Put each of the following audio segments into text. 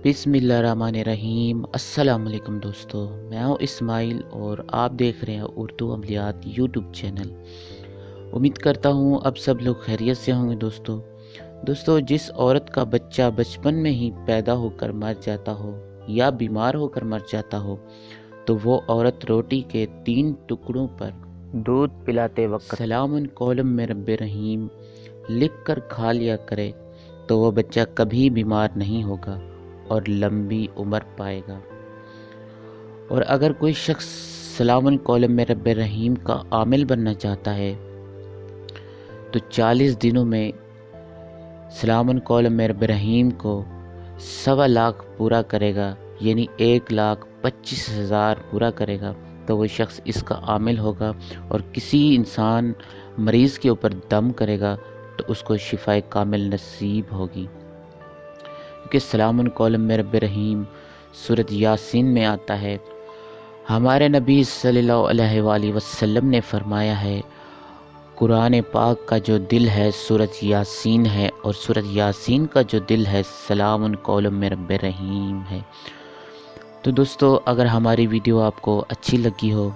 बिस्मिल्लाहिर्रहमानिर्रहीम। अस्सलाम वालेकुम दोस्तों, मैं हूं इस्माइल और आप देख रहे हैं उर्दू अमलियात यूट्यूब चैनल। उम्मीद करता हूं अब सब लोग खैरियत से होंगे। दोस्तों जिस औरत का बच्चा बचपन में ही पैदा होकर मर जाता हो या बीमार होकर मर जाता हो तो वो औरत रोटी के 3 टुकड़ों पर दूध पिलाते वक्त सलामुन कौलम में रब्बे रहीम लिख कर खा लिया करे तो वो बच्चा कभी बीमार नहीं होगा और लंबी उम्र पाएगा। और अगर कोई शख्स सलामुन कौलम में रब्बे रहीम का आमिल बनना चाहता है तो 40 दिनों में सलामुन कौलम में रब्बे रहीम को 1.25 लाख पूरा करेगा, यानी 1,25,000 पूरा करेगा तो वो शख्स इसका आमिल होगा। और किसी इंसान मरीज़ के ऊपर दम करेगा तो उसको शिफाए कामिल नसीब होगी, क्योंकि सलामुन कौलम में रब्बे रहीम सूरत यासीन में आता है। हमारे नबी सल्लल्लाहु अलैहि वसल्लम ने फरमाया है, कुरान पाक का जो दिल है सूरत यासीन है और सूरत यासीन का जो दिल है सलामुन कौलम में रब्बे रहीम है। तो दोस्तों अगर हमारी वीडियो आपको अच्छी लगी हो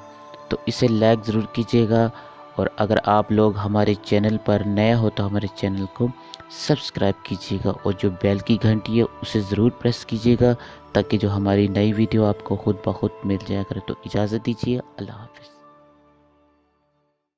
तो इसे लाइक ज़रूर कीजिएगा, और अगर आप लोग हमारे चैनल पर नए हो तो हमारे चैनल को सब्सक्राइब कीजिएगा और जो बेल की घंटी है उसे ज़रूर प्रेस कीजिएगा ताकि जो हमारी नई वीडियो आपको खुद ब खुद मिल जाया करे। तो इजाज़त दीजिए, अल्लाह हाफ़िज़।